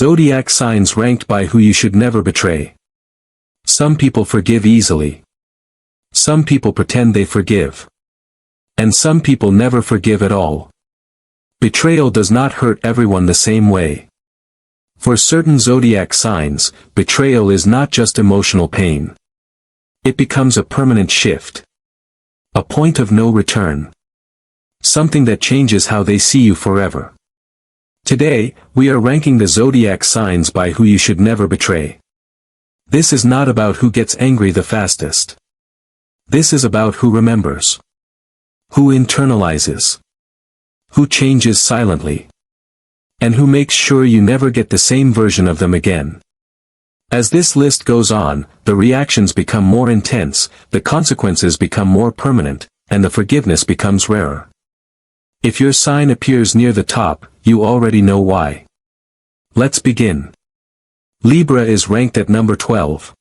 Zodiac signs ranked by who you should never betray. Some people forgive easily. Some people pretend they forgive. And some people never forgive at all. Betrayal does not hurt everyone the same way. For certain zodiac signs, betrayal is not just emotional pain. It becomes a permanent shift. A point of no return. Something that changes how they see you forever. Today, we are ranking the zodiac signs by who you should never betray. This is not about who gets angry the fastest. This is about who remembers. Who internalizes. Who changes silently. And who makes sure you never get the same version of them again. As this list goes on, the reactions become more intense, the consequences become more permanent, and the forgiveness becomes rarer. If your sign appears near the top, you already know why. Let's begin. Libra is ranked at number 12.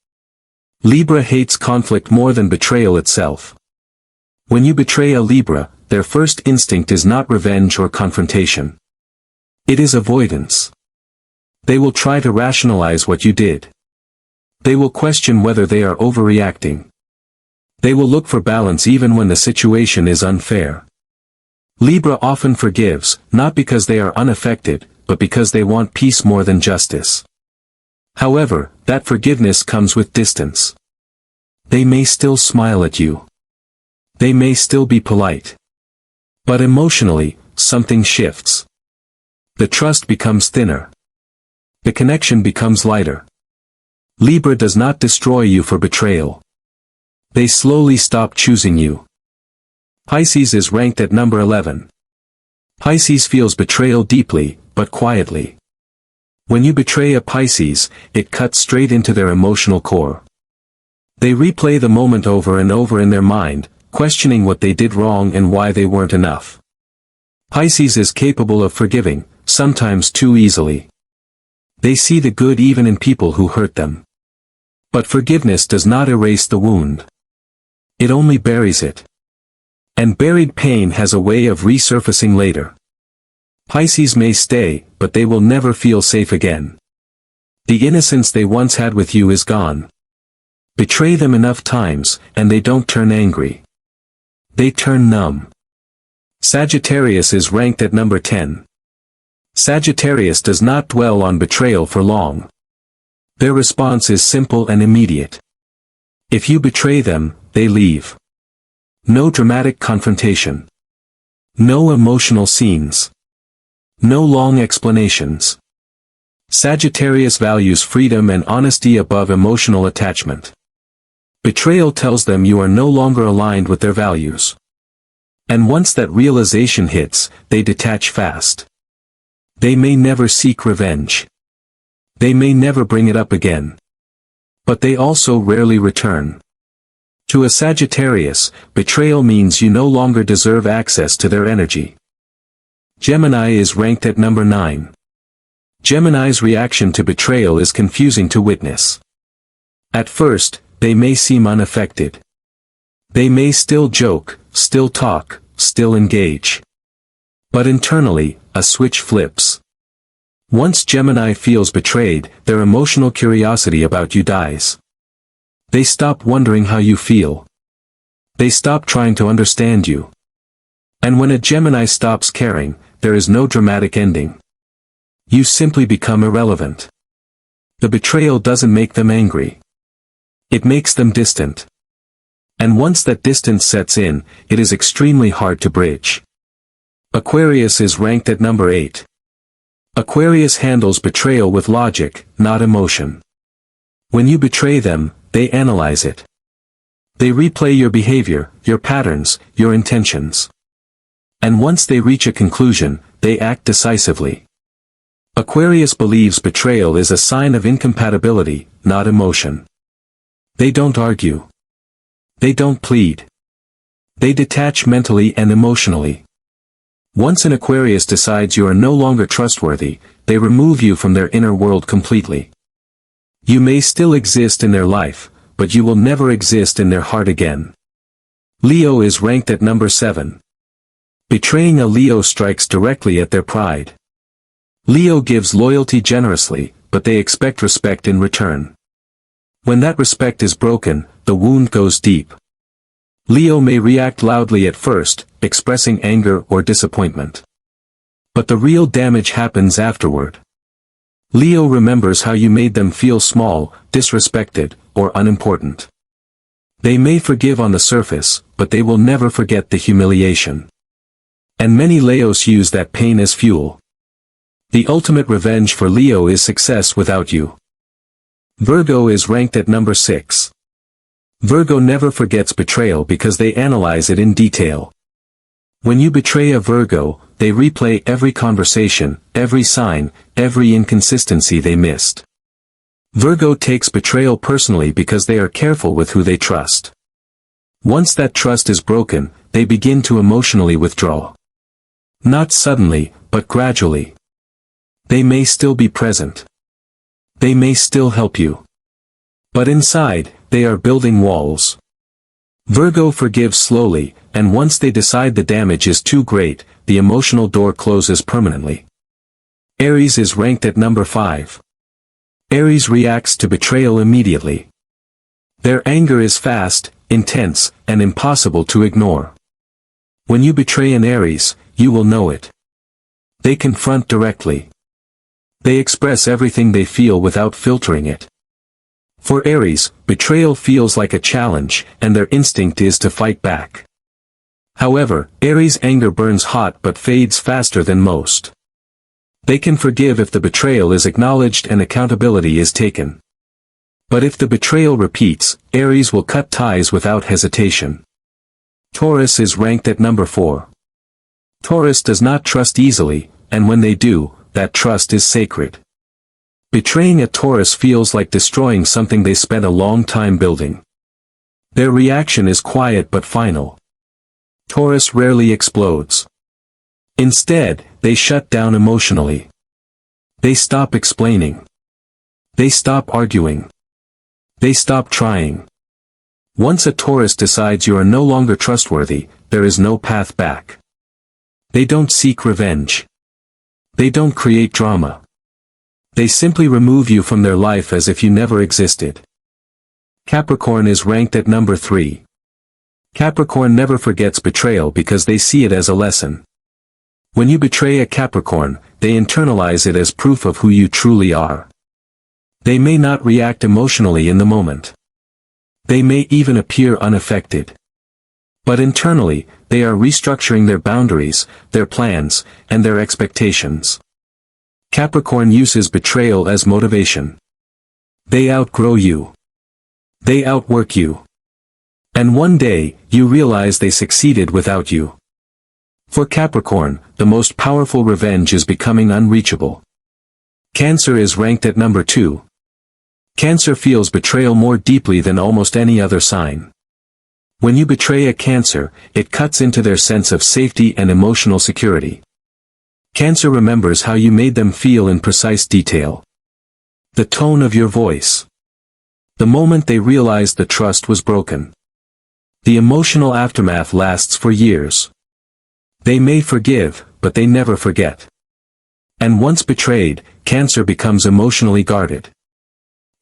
Libra hates conflict more than betrayal itself. When you betray a Libra, their first instinct is not revenge or confrontation. It is avoidance. They will try to rationalize what you did. They will question whether they are overreacting. They will look for balance even when the situation is unfair. Libra often forgives, not because they are unaffected, but because they want peace more than justice. However, that forgiveness comes with distance. They may still smile at you. They may still be polite. But emotionally, something shifts. The trust becomes thinner. The connection becomes lighter. Libra does not destroy you for betrayal. They slowly stop choosing you. Pisces is ranked at number 11. Pisces feels betrayal deeply, but quietly. When you betray a Pisces, it cuts straight into their emotional core. They replay the moment over and over in their mind, questioning what they did wrong and why they weren't enough. Pisces is capable of forgiving, sometimes too easily. They see the good even in people who hurt them. But forgiveness does not erase the wound. It only buries it. And buried pain has a way of resurfacing later. Pisces may stay, but they will never feel safe again. The innocence they once had with you is gone. Betray them enough times, and they don't turn angry. They turn numb. Sagittarius is ranked at number 10. Sagittarius does not dwell on betrayal for long. Their response is simple and immediate. If you betray them, they leave. No dramatic confrontation. No emotional scenes. No long explanations. Sagittarius values freedom and honesty above emotional attachment. Betrayal tells them you are no longer aligned with their values. And once that realization hits, they detach fast. They may never seek revenge. They may never bring it up again. But they also rarely return. To a Sagittarius, betrayal means you no longer deserve access to their energy. Gemini is ranked at number 9. Gemini's reaction to betrayal is confusing to witness. At first, they may seem unaffected. They may still joke, still talk, still engage. But internally, a switch flips. Once Gemini feels betrayed, their emotional curiosity about you dies. They stop wondering how you feel. They stop trying to understand you. And when a Gemini stops caring, there is no dramatic ending. You simply become irrelevant. The betrayal doesn't make them angry. It makes them distant. And once that distance sets in, it is extremely hard to bridge. Aquarius is ranked at number 8. Aquarius handles betrayal with logic, not emotion. When you betray them, they analyze it. They replay your behavior, your patterns, your intentions. And once they reach a conclusion, they act decisively. Aquarius believes betrayal is a sign of incompatibility, not emotion. They don't argue. They don't plead. They detach mentally and emotionally. Once an Aquarius decides you are no longer trustworthy, they remove you from their inner world completely. You may still exist in their life, but you will never exist in their heart again. Leo is ranked at number 7. Betraying a Leo strikes directly at their pride. Leo gives loyalty generously, but they expect respect in return. When that respect is broken, the wound goes deep. Leo may react loudly at first, expressing anger or disappointment. But the real damage happens afterward. Leo remembers how you made them feel small, disrespected, or unimportant. They may forgive on the surface, but they will never forget the humiliation. And many Leos use that pain as fuel. The ultimate revenge for Leo is success without you. Virgo is ranked at number 6. Virgo never forgets betrayal because they analyze it in detail. When you betray a Virgo, they replay every conversation, every sign, every inconsistency they missed. Virgo takes betrayal personally because they are careful with who they trust. Once that trust is broken, they begin to emotionally withdraw. Not suddenly, but gradually. They may still be present. They may still help you. But inside, they are building walls. Virgo forgives slowly, and once they decide the damage is too great, the emotional door closes permanently. Aries is ranked at number 5. Aries reacts to betrayal immediately. Their anger is fast, intense, and impossible to ignore. When you betray an Aries, you will know it. They confront directly. They express everything they feel without filtering it. For Aries, betrayal feels like a challenge, and their instinct is to fight back. However, Aries' anger burns hot but fades faster than most. They can forgive if the betrayal is acknowledged and accountability is taken. But if the betrayal repeats, Aries will cut ties without hesitation. Taurus is ranked at number 4. Taurus does not trust easily, and when they do, that trust is sacred. Betraying a Taurus feels like destroying something they spent a long time building. Their reaction is quiet but final. Taurus rarely explodes. Instead, they shut down emotionally. They stop explaining. They stop arguing. They stop trying. Once a Taurus decides you are no longer trustworthy, there is no path back. They don't seek revenge. They don't create drama. They simply remove you from their life as if you never existed. Capricorn is ranked at number 3. Capricorn never forgets betrayal because they see it as a lesson. When you betray a Capricorn, they internalize it as proof of who you truly are. They may not react emotionally in the moment. They may even appear unaffected. But internally, they are restructuring their boundaries, their plans, and their expectations. Capricorn uses betrayal as motivation. They outgrow you. They outwork you. And one day, you realize they succeeded without you. For Capricorn, the most powerful revenge is becoming unreachable. Cancer is ranked at number 2. Cancer feels betrayal more deeply than almost any other sign. When you betray a Cancer, it cuts into their sense of safety and emotional security. Cancer remembers how you made them feel in precise detail. The tone of your voice. The moment they realized the trust was broken. The emotional aftermath lasts for years. They may forgive, but they never forget. And once betrayed, Cancer becomes emotionally guarded.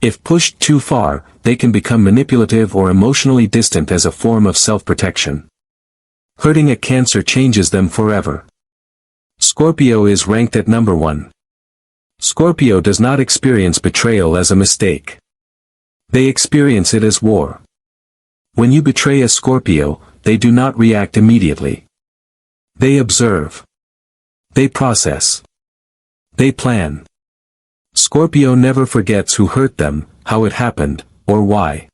If pushed too far, they can become manipulative or emotionally distant as a form of self-protection. Hurting a Cancer changes them forever. Scorpio is ranked at number 1. Scorpio does not experience betrayal as a mistake. They experience it as war. When you betray a Scorpio, they do not react immediately. They observe. They process. They plan. Scorpio never forgets who hurt them, how it happened, or why.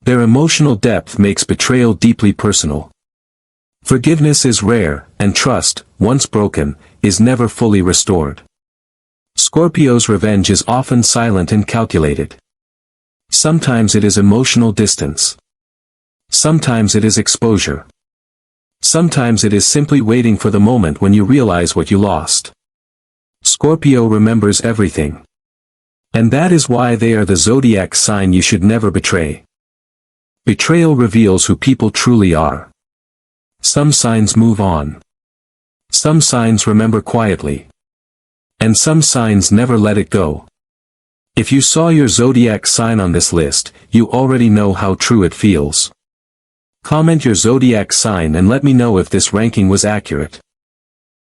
Their emotional depth makes betrayal deeply personal. Forgiveness is rare, and trust, once broken, is never fully restored. Scorpio's revenge is often silent and calculated. Sometimes it is emotional distance. Sometimes it is exposure. Sometimes it is simply waiting for the moment when you realize what you lost. Scorpio remembers everything. And that is why they are the zodiac sign you should never betray. Betrayal reveals who people truly are. Some signs move on. Some signs remember quietly. And some signs never let it go. If you saw your zodiac sign on this list, you already know how true it feels. Comment your zodiac sign and let me know if this ranking was accurate.